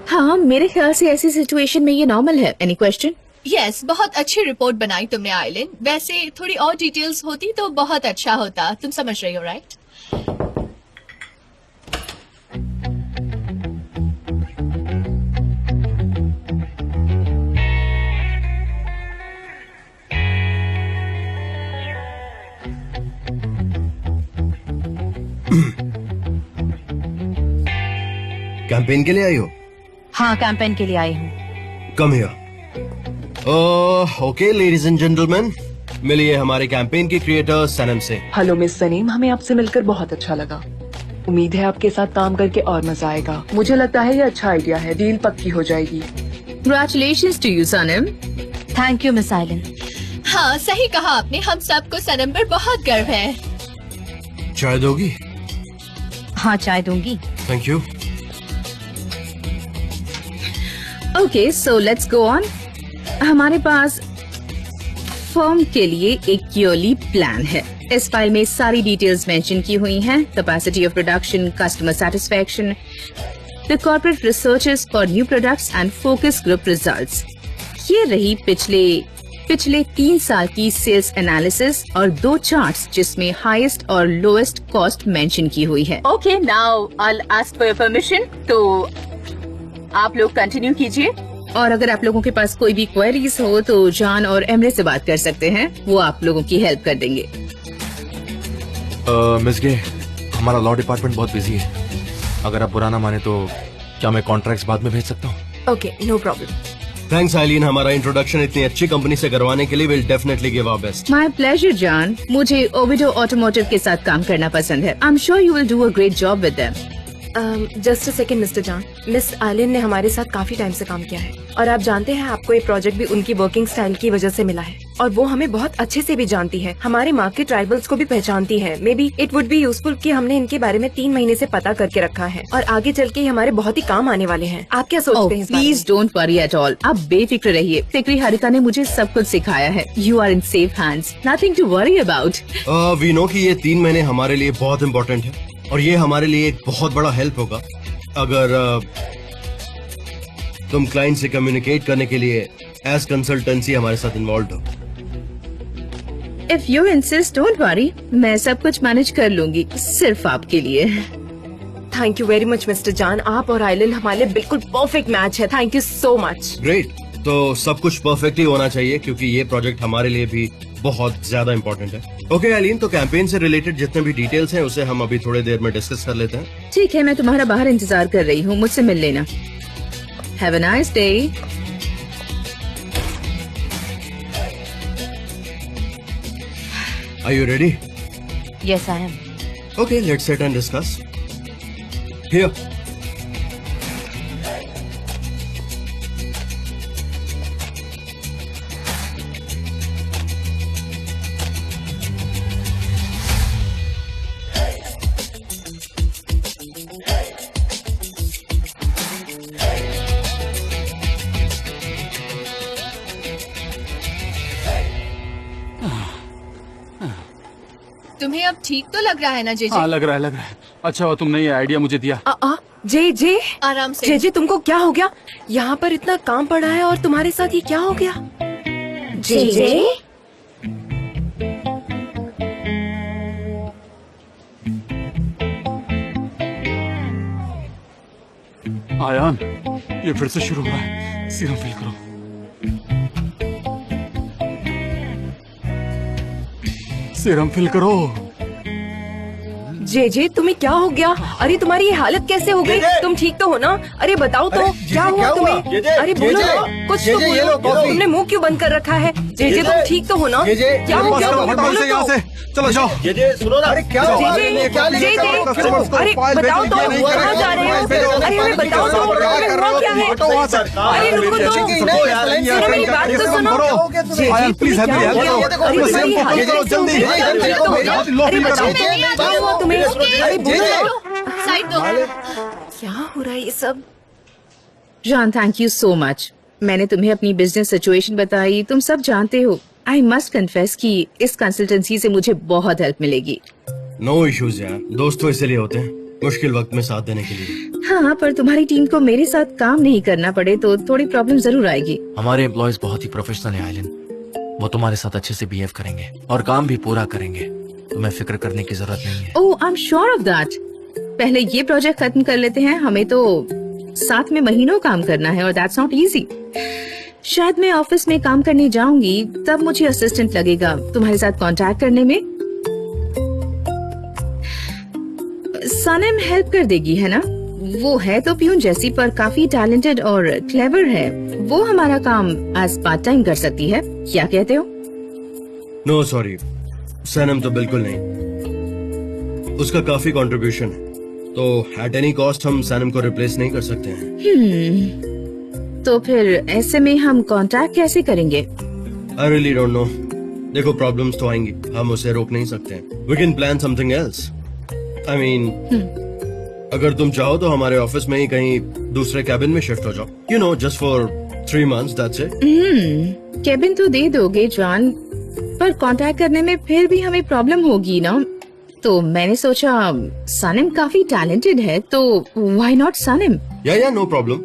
हाँ, मेरे ख्याल से ऐसी सिचुएशन में ये नॉर्मल है। Any question? यस, बहुत अच्छी रिपोर्ट बनाई तुमने आइलिन। वैसे थोड़ी और डिटेल्स होती तो बहुत अच्छा होता। तुम समझ रही हो, राइट? कैंपेन के लिए आई हो? हाँ, कैंपेन के लिए आई हूँ। Come here. Okay ladies and gentleman, मिलिए हमारे कैंपेन की क्रिएटर सनम से। हेलो मिस सनीम, हमें आपसे मिलकर बहुत अच्छा लगा। उम्मीद है आपके साथ काम करके और मजा आएगा। मुझे लगता है ये अच्छा आइडिया है, डील पक्की हो जाएगी। Congratulations to you, Sanem. Thank you miss Aylin. हाँ, सही कहा आपने, हम सबको सनम पर बहुत गर्व है। चाय दोगी? हाँ, चाय दूंगी। Thank you. Okay, so let's go on. हमारे पास फर्म के लिए एक ईयरली प्लान है। इस फाइल में सारी डिटेल्स मेंशन की हुई हैं। Capacity of production, customer satisfaction, the corporate researches for new products and focus group results. ये रही पिछले 3 साल की सेल्स एनालिसिस और 2 चार्ट्स जिसमें हाईएस्ट और लोएस्ट कॉस्ट मेंशन की हुई है। Okay, now I will ask for your permission. तो आप लोग कंटिन्यू कीजिए, और अगर आप लोगों के पास कोई भी क्वेरीज हो तो जॉन और एमरे से बात कर सकते हैं, वो आप लोगों की हेल्प कर देंगे। मिस गे, हमारा लॉ डिपार्टमेंट बहुत बिजी है। अगर आप बुरा ना माने तो क्या मैं कॉन्ट्रैक्ट्स बाद में भेज सकता हूँ? Okay, no problem. Thanks Aylin, हमारा इंट्रोडक्शन इतनी अच्छी कंपनी से करवाने के लिए। Will definitely give our best. My pleasure John. मुझे ओविडो ऑटोमोटिव के साथ काम करना पसंद है। I am sure you will do a great job with them. Just a second mister John, miss Aylin ने हमारे साथ काफी टाइम से काम किया है और आप जानते हैं आपको ये प्रोजेक्ट भी उनकी वर्किंग स्टाइल की वजह से मिला है और वो हमें बहुत अच्छे से भी जानती है, हमारे मार्केट राइवल्स को भी पहचानती है। May be it would be useful कि हमने इनके बारे में 3 महीने से पता करके रखा है और आगे चल के हमारे बहुत ही काम आने वाले हैं। आप क्या सोचते हैं? Please don't worry at all. आप बेफिक्र रहिए। फिक्री हरिता ने मुझे सब कुछ सिखाया है। You are in safe hands, nothing to worry about. We know कि ये 3 महीने हमारे लिए बहुत इम्पोर्टेंट है और ये हमारे लिए एक बहुत बड़ा हेल्प होगा अगर तुम क्लाइंट से कम्युनिकेट करने के लिए एज कंसल्टेंसी हमारे साथ इन्वॉल्व हो। If you insist, don't worry, मैं सब कुछ मैनेज कर लूंगी, सिर्फ आपके लिए। Thank you very much mister John, आप और आइलन हमारे लिए बिल्कुल परफेक्ट मैच है। Thank you so much. Great, तो सब कुछ परफेक्ट ही होना चाहिए क्योंकि ये प्रोजेक्ट हमारे लिए भी बहुत ज्यादा इम्पोर्टेंट है। ओके आइलीन, तो कैंपेन से रिलेटेड जितने भी डिटेल्स हैं उसे हम अभी थोड़ी देर में डिस्कस कर लेते हैं। ठीक है, मैं तुम्हारा बाहर इंतजार कर रही हूँ, मुझसे मिल लेना। Have a nice day. Are you ready? Yes I am. Okay, let's sit and discuss. Here. तुम्हें अब ठीक तो लग रहा है ना जेजे? हाँ, लग रहा है। अच्छा हुआ तुमने ये आइडिया मुझे दिया। जे आराम से। जे तुमको क्या हो गया? यहाँ पर इतना काम पड़ा है और तुम्हारे साथ ये क्या हो गया? जे आयान, ये फिर से शुरू हुआ है। सीरम फिल करो। सीरम फिल करो। जे तुम्हें क्या हो गया? अरे तुम्हारी ये हालत कैसे हो गई? तुम ठीक तो हो ना? अरे बताओ तो क्या हुआ तुम्हें? अरे बोलो ना, कुछ तो बोलो। तुमने मुंह क्यों बंद कर रखा है? जे तुम ठीक तो हो ना? क्या हो गया? बोलो यहाँ से चलो जाओ। सुनो ना। अरे क्या हुआ? अरे बताओ तो, कहाँ जा रहे हो? अरे हमें बताओ तो, हुआ क्या है? अरे रुको तो, सुनो मेरी बात तो सुनो। आयान प्लीज तुम्हें अरे बोलो, साइड दो। क्या हो रहा है ये सब? John, thank you so much. मैंने तुम्हें अपनी बिजनेस सिचुएशन बताई, तुम सब जानते हो। आई मस्ट कन्फेस कि इस कंसल्टेंसी से मुझे बहुत हेल्प मिलेगी। नो इश्यूज यार, दोस्त तो इसलिए होते हैं, मुश्किल वक्त में साथ देने के लिए। हाँ, पर तुम्हारी टीम को मेरे साथ काम नहीं करना पड़े तो थोड़ी प्रॉब्लम जरूर आएगी। हमारे एम्प्लॉयज बहुत ही प्रोफेशनल है आइलिन, वो तुम्हारे साथ अच्छे से बिहेव करेंगे और काम भी पूरा करेंगे, तुम्हें फिक्र करने की जरूरत नहीं है। Oh, I am sure of that. पहले ये प्रोजेक्ट खत्म कर लेते हैं, हमें तो साथ में महीनों काम करना है और दैट्स नॉट इजी। शायद मैं ऑफिस में काम करने जाऊंगी, तब मुझे असिस्टेंट लगेगा तुम्हारे साथ कांटेक्ट करने में। सनम हेल्प कर देगी, है ना? वो है तो प्यून जैसी पर काफी टैलेंटेड और क्लेवर है। वो हमारा काम एज पार्ट टाइम कर सकती है, क्या कहते हो? नो सॉरी सनम, तो बिल्कुल नहीं। उसका काफी कंट्रीब्यूशन है, तो एट एनी कॉस्ट हम सनम को रिप्लेस नहीं कर सकते हैं। तो फिर ऐसे में हम कॉन्ट्रैक्ट कैसे करेंगे? I really don't know. देखो प्रॉब्लम्स तो आएंगी, हम उसे रोक नहीं सकते हैं। We can plan something else. I mean अगर तुम चाहो तो हमारे ऑफिस में ही कहीं दूसरे कैबिन में शिफ्ट हो जाओ, you know, just for 3 months, that's it. Cabin तो दे दोगे जॉन, पर कांटेक्ट करने में फिर भी हमें प्रॉब्लम होगी ना। तो मैंने सोचा सनम काफी टैलेंटेड है, तो व्हाई नॉट सनम? या नो प्रॉब्लम।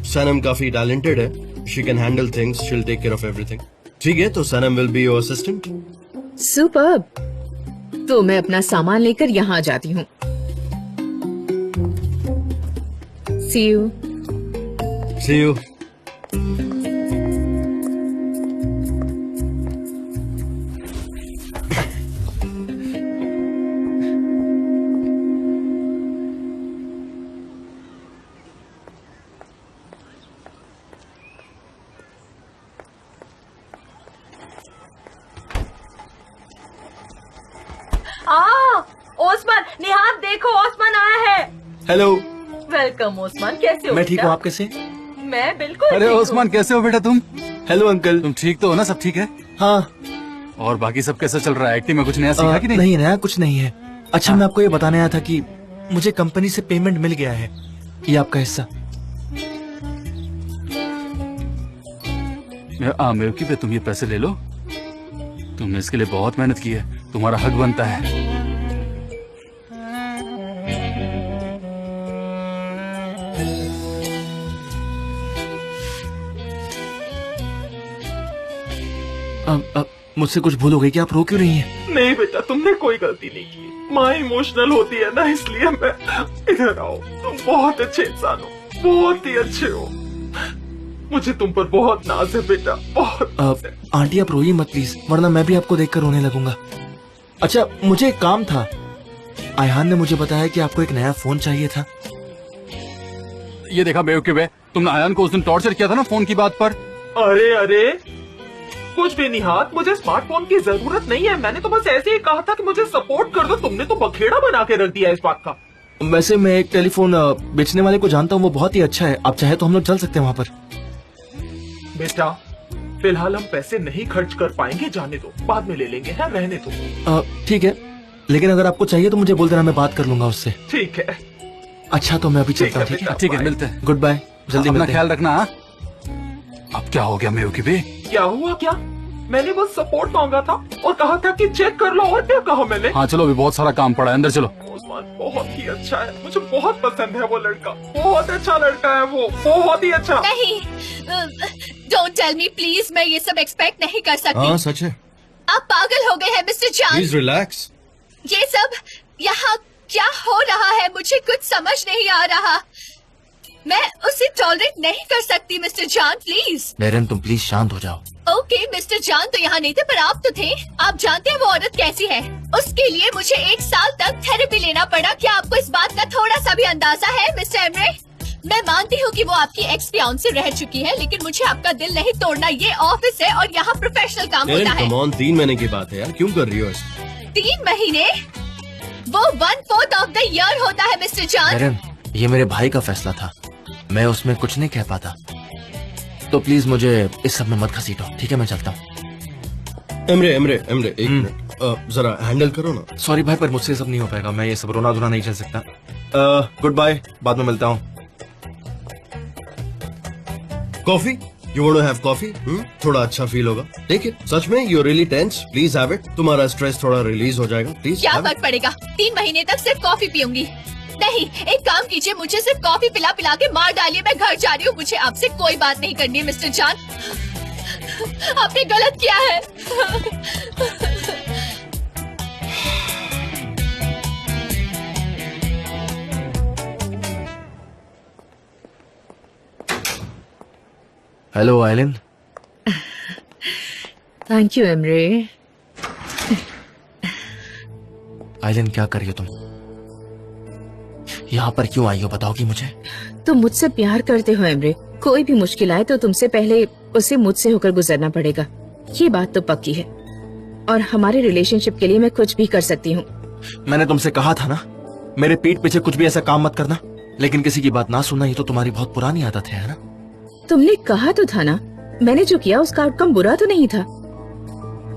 सनम काफी टैलेंटेड है, she can handle things, she will take care of everything. ठीक है, तो Sanem will be your assistant. Superb. तो मैं अपना सामान लेकर यहाँ जाती हूँ। See you. See you. Osman, निहाद देखो, ओस्मान आया है। हेलो। वेलकम ओस्मान, कैसे हो? मैं ठीक हूँ, आप कैसे? मैं बिल्कुल अरे ठीक ओस्मान, कैसे हो बेटा तुम? Hello uncle. तुम ठीक तो हो ना? सब ठीक है? हाँ। और बाकी सब कैसा चल रहा है? एक्टिंग में कुछ नया सीखा कि नहीं? नहीं, नया कुछ नहीं है। अच्छा, मैं आपको ये बताने आया था कि मुझे कंपनी से पेमेंट मिल गया है, ये आपका हिस्सा। मेवकी पे तुम ये पैसे ले लो। तुमने इसके लिए बहुत मेहनत की है, तुम्हारा हक बनता है। अब मुझसे कुछ भूल हो गई क्या? आप रो क्यों रही हैं? नहीं बेटा, तुमने कोई गलती नहीं की। माँ इमोशनल होती है ना, इसलिए मैं इधर आओ। तुम बहुत अच्छे इंसान हो, बहुत ही अच्छे हो। मुझे तुम पर बहुत नाज है बेटा, बहुत। आंटी आप रोइए मत प्लीज, वरना मैं भी आपको देखकर रोने लगूंगा। अच्छा, मुझे एक काम था। आयहान ने मुझे बताया कि आपको एक नया फोन चाहिए था। ये देखा बेवकूफ है, तुमने आयहान को उस दिन टॉर्चर किया था ना फोन की बात पर। अरे कुछ भी नहीं हाथ, मुझे स्मार्टफोन की जरूरत नहीं है। मैंने तो बस ऐसे ही कहा था कि मुझे सपोर्ट कर दो। तुमने तो बखेड़ा बना के रख दिया इस बात का। वैसे मैं एक टेलीफोन बेचने वाले को जानता हूँ, वो बहुत ही अच्छा है। आप चाहे तो हम लोग चल सकते हैं वहाँ पर। बेटा फिलहाल हम पैसे नहीं खर्च कर पाएंगे, जाने दो, बाद में ले लेंगे, है रहने दो। ठीक है, लेकिन अगर आपको चाहिए तो मुझे बोल देना, मैं बात कर लूंगा उससे। ठीक है। अच्छा, तो मैं अभी चलता हूँ। ठीक है, मिलते हैं। गुड बाय, जल्दी अपना मिलते हैं। ख्याल रखना। अब क्या हो गया मेवकी बे? क्या हुआ? क्या मैंने बस सपोर्ट मांगा था और कहा था कि चेक कर लो, और क्या कहा मैंने? हाँ चलो, अभी बहुत सारा काम पड़ा है, अंदर चलो। ओस्मान बहुत ही अच्छा है, मुझे बहुत पसंद है वो लड़का। बहुत अच्छा लड़का है वो, बहुत ही अच्छा। नहीं, डोंट टेल मी प्लीज, मैं ये सब एक्सपेक्ट नहीं कर सकती। हाँ सच है। आप पागल हो गए हैं मिस्टर जान। Please relax. ये सब यहाँ क्या हो रहा है, मुझे कुछ समझ नहीं आ रहा। मैं उसे टॉलरेट नहीं कर सकती मिस्टर जान, प्लीज। मेरन, तुम प्लीज शांत हो जाओ। ओके मिस्टर जान तो यहाँ नहीं थे, पर आप तो थे। आप जानते हैं वो औरत कैसी है। उसके लिए मुझे 1 साल तक थेरेपी लेना पड़ा। क्या आपको इस बात का थोड़ा सा भी अंदाजा है मिस्टर एमरे? मैं मानती हूँ कि वो आपकी एक्स फियांसे रह चुकी है, लेकिन मुझे आपका दिल नहीं तोड़ना। ये ऑफिस है और यहाँ प्रोफेशनल काम होता है। कम ऑन, 3 महीने की बात है यार, क्यों कर रही हो ऐसे? 3 महीने? वो 1/4 ऑफ द ईयर होता है मिस्टर जान। मेरन, ये मेरे भाई का फैसला था, मैं उसमें कुछ नहीं कह पाता। तो प्लीज मुझे इस सब में मत घसीटो, ठीक है? मैं चलता हूँ। एमरे एक मिनट, जरा हैंडल करो ना। सॉरी भाई, पर मुझसे सब नहीं हो पाएगा। मैं ये सब रोना धोना नहीं चल सकता। गुड बाय, बाद में मिलता हूँ। Coffee? You want to have coffee? थोड़ा अच्छा फील होगा। ठीक है, सच में you really tense, please have it. तुम्हारा स्ट्रेस थोड़ा रिलीज हो जाएगा, प्लीज। क्या फर्क पड़ेगा? 3 महीने तक सिर्फ कॉफी पीऊंगी। नहीं, एक काम कीजिए, मुझे सिर्फ कॉफी पिला पिला के मार डालिए। मैं घर जा रही हूँ, मुझे आपसे कोई बात नहीं करनी है मिस्टर जान। आपने गलत किया है। Hello Aylin. Thank you Emre. Aylin, क्या कर रही हो तुम? यहाँ पर क्यों आई हो, बताओगी मुझे? तुम मुझसे प्यार करते हो एमरे। कोई भी मुश्किल आए तो तुमसे पहले उसे मुझसे होकर गुजरना पड़ेगा, ये बात तो पक्की है। और हमारे रिलेशनशिप के लिए मैं कुछ भी कर सकती हूँ। मैंने तुमसे कहा था ना, मेरे पीठ पीछे कुछ भी ऐसा काम मत करना, लेकिन किसी की बात ना सुनना ये तो तुम्हारी बहुत पुरानी आदत है ना? तुमने कहा तो था ना, मैंने जो किया उसका आउटकम बुरा तो नहीं था।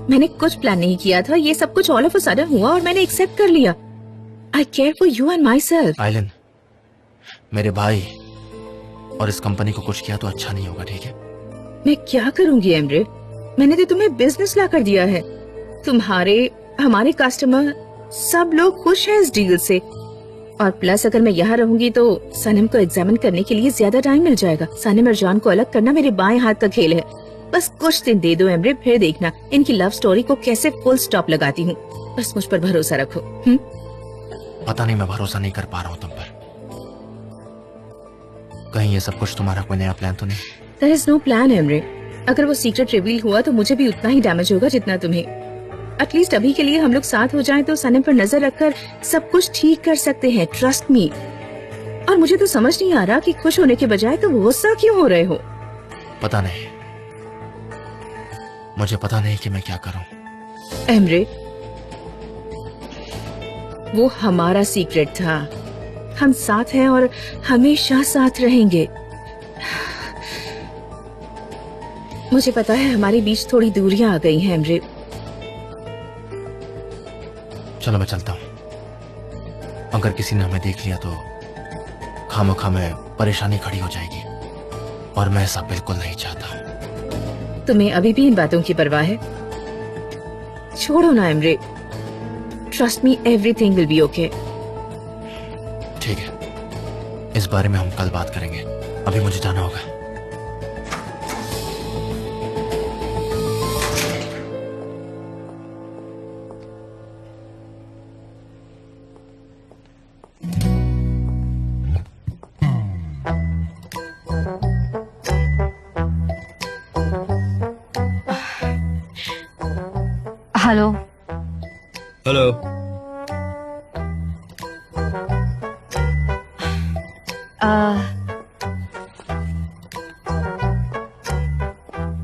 मैंने कुछ प्लान नहीं किया था, ये सब कुछ ऑल ऑफ अ सडन हुआ और मैंने एक्सेप्ट कर लिया। I care for you and myself. Aylin, मेरे भाई और इस कंपनी को कुछ किया तो अच्छा नहीं होगा, ठीक है? मैं क्या करूंगी एमरे, मैंने तो तुम्हें बिजनेस ला कर दिया है। तुम्हारे, हमारे कस्टमर सब लोग खुश हैं इस डील से। और प्लस अगर मैं यहाँ रहूंगी तो सनम को एग्जामिन करने के लिए ज्यादा टाइम मिल जाएगा। सनम और जॉन को अलग करना मेरे बाएं हाथ का खेल है। बस कुछ दिन दे दो एमरे, फिर देखना इनकी लव स्टोरी को कैसे फुल स्टॉप लगाती हूँ। बस मुझ पर भरोसा रखो। पता नहीं मैं भरोसा नहीं कर पा रहा हूँ तुम पर। कहीं ये सब कुछ तुम्हारा कोई नया प्लान तो नहीं? There is no plan Emre. अगर वो सीक्रेट रिवील हुआ तो मुझे भी उतना ही डैमेज होगा जितना तुम्हें। एटलीस्ट अभी के लिए हम लोग साथ हो जाएं तो सनम पर नजर रखकर सब कुछ ठीक कर सकते हैं, ट्रस्ट मी। और मुझे तो समझ नहीं आ रहा कि खुश होने के बजाय तो गुस्सा क्यों हो रहे हो। पता नहीं, मुझे पता नहीं कि मैं क्या करूं। एमरे, वो हमारा सीक्रेट था। हम साथ हैं और हमेशा साथ रहेंगे। मुझे पता है हमारे बीच थोड़ी दूरियां आ गई हैं एमरे। चलो मैं चलता हूँ। अगर किसी ने हमें देख लिया तो खामोखा में परेशानी खड़ी हो जाएगी और मैं ऐसा बिल्कुल नहीं चाहता। तुम्हें अभी भी इन बातों की परवाह है? छोड़ो ना Emre. Trust me, everything will be okay. ठीक है, इस बारे में हम कल बात करेंगे। अभी मुझे जाना होगा। हेलो। हेलो।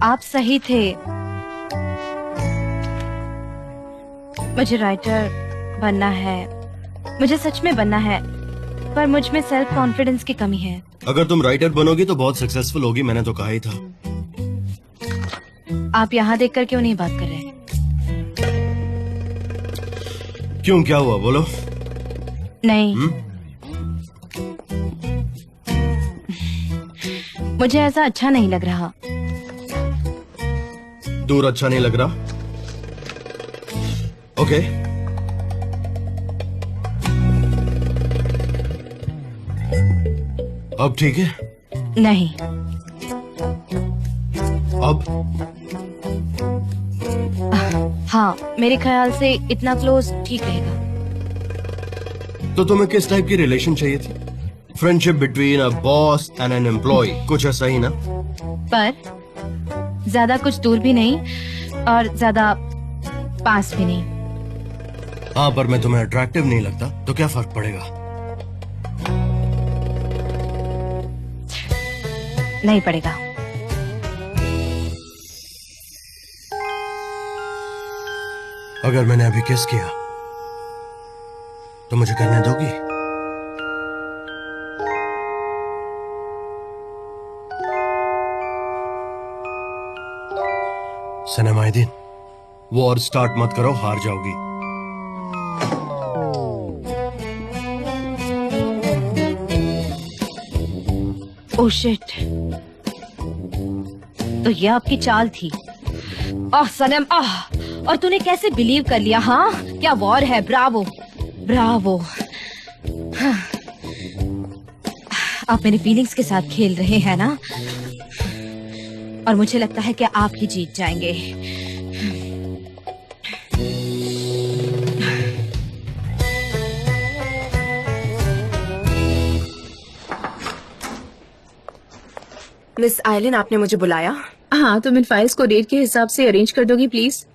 आप सही थे। मुझे राइटर बनना है, मुझे सच में बनना है, पर मुझ में सेल्फ कॉन्फिडेंस की कमी है। अगर तुम राइटर बनोगी तो बहुत सक्सेसफुल होगी, मैंने तो कहा ही था। आप यहाँ देखकर क्यों नहीं बात कर रहे? क्यों, क्या हुआ, बोलो। नहीं। मुझे ऐसा अच्छा नहीं लग रहा। दूर अच्छा नहीं लग रहा? ओके। अब ठीक है? नहीं। अब? हाँ, मेरे ख्याल से इतना क्लोज ठीक रहेगा। तो तुम्हें किस टाइप की रिलेशन चाहिए थी? Friendship between a boss and an employ, कुछ ऐसा ही ना? पर ज्यादा कुछ दूर भी नहीं और ज्यादा पास भी नहीं। हाँ, पर मैं तुम्हें अट्रैक्टिव नहीं लगता तो क्या फर्क पड़ेगा? नहीं पड़ेगा। अगर मैंने अभी किस किया तो मुझे करने दोगी? सनम आइदीन, वॉर स्टार्ट मत करो, हार जाओगी। ओह शिट, तो ये आपकी चाल थी। आह सनम, आह, और तूने कैसे बिलीव कर लिया? हाँ, क्या वॉर है? Bravo Bravo. हाँ। आप मेरी फीलिंग्स के साथ खेल रहे हैं ना, और मुझे लगता है कि आप ही जीत जाएंगे। मिस आइलिन, आपने मुझे बुलाया? हाँ, तुम इन फाइल्स को डेट के हिसाब से अरेंज कर दोगी प्लीज?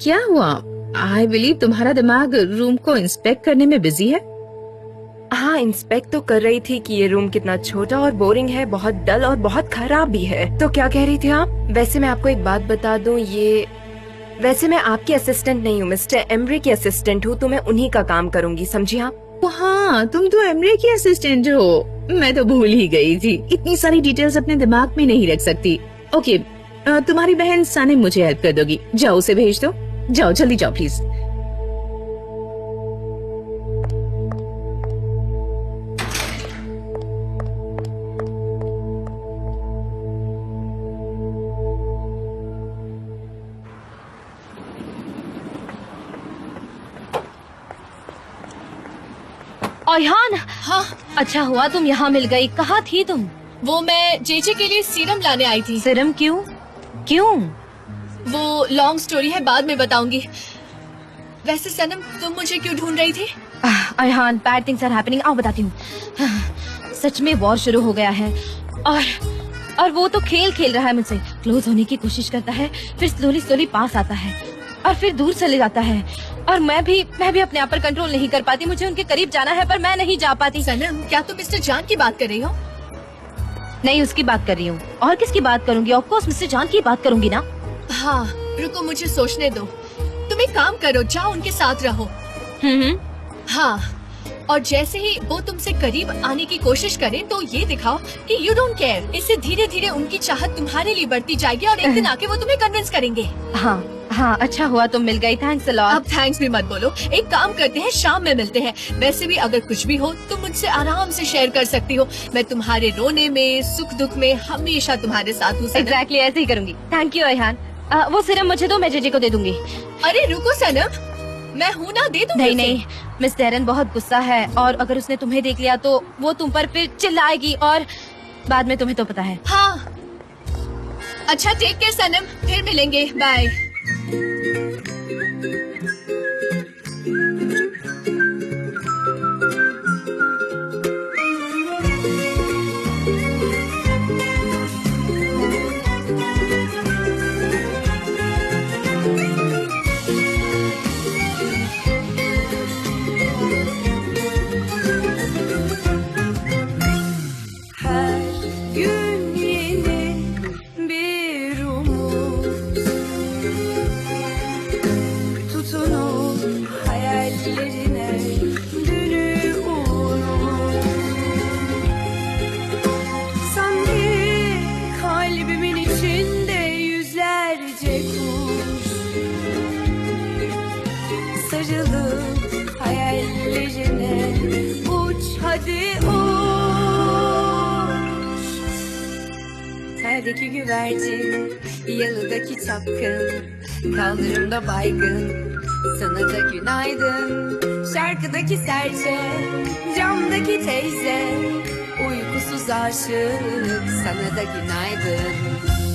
क्या हुआ? आई बिलीव तुम्हारा दिमाग रूम को इंस्पेक्ट करने में बिजी है। हाँ, इंस्पेक्ट तो कर रही थी कि ये रूम कितना छोटा और बोरिंग है, बहुत डल और बहुत खराब भी है। तो क्या कह रही थी आप? वैसे मैं आपको एक बात बता दूं, वैसे मैं आपकी असिस्टेंट नहीं हूँ, मिस्टर एमरे की असिस्टेंट हूँ, तो मैं उन्हीं का काम करूंगी, समझी आप? हाँ, तुम तो एमरे की असिस्टेंट हो। मैं तो भूल ही गई थी, इतनी सारी डिटेल्स अपने दिमाग में नहीं रख सकती। ओके, तुम्हारी बहन सनम मुझे हेल्प कर दोगी, जाओ उसे भेज दो। जाओ जल्दी जाओ प्लीज। अयहान, हाँ, अच्छा हुआ तुम यहाँ मिल गई। कहाँ थी तुम? वो मैं जेजे के लिए सीरम लाने आई थी। सीरम क्यों? क्यों? वो लॉन्ग स्टोरी है, बाद में बताऊंगी। वैसे सनम, तुम मुझे क्यों ढूंढ रही थी? अयहान, बैड थिंग्स आर हैपनिंग। आओ बताती हूँ। सच में वॉर शुरू हो गया है और वो तो खेल रहा है मुझसे। क्लोज होने की कोशिश करता है, फिर स्लोली पास आता है और फिर दूर चले जाता है। और मैं भी अपने आप पर कंट्रोल नहीं कर पाती। मुझे उनके करीब जाना है पर मैं नहीं जा पाती। सनम, क्या तुम मिस्टर जान की बात कर रही हो? नहीं, उसकी बात कर रही हूँ। और किसकी बात करूंगी? ऑफ कोर्स मिस्टर जान की बात करूंगी ना। हाँ, रुको, मुझे सोचने दो। तुम एक काम करो, जाओ उनके साथ रहो। हाँ, और जैसे ही वो तुमसे करीब आने की कोशिश करें तो ये दिखाओ कि यू डोंट केयर। इससे धीरे धीरे उनकी चाहत तुम्हारे लिए बढ़ती जाएगी और एक दिन आके वो तुम्हें कन्विंस करेंगे। हाँ, अच्छा हुआ तुम मिल गई। Thanks a lot. अब थैंक्स भी मत बोलो। एक काम करते हैं, शाम में मिलते हैं। वैसे भी अगर कुछ भी हो तुम मुझसे आराम से शेयर कर सकती हो। मैं तुम्हारे रोने में, सुख दुख में हमेशा तुम्हारे साथ हूँ। एग्जैक्टली ऐसे ही करूंगी। Thank you Ayhan. वो सिरम मुझे दो, मैं जेजे को दे दूंगी। अरे रुको सनम, मैं हूँ ना, दे दूंगी। नहीं, मिस डेरन बहुत गुस्सा है और अगर उसने तुम्हें देख लिया तो वो तुम पर फिर चिल्लाएगी और बाद में तुम्हें तो पता है। हाँ, अच्छा, टेक केयर सनम, फिर मिलेंगे, bye. Perdeki güvercin, yalıdaki çapkın, kaldırımda baygın, sana da günaydın. Şarkıdaki serçe, camdaki teyze, uykusuz aşık, sana da günaydın.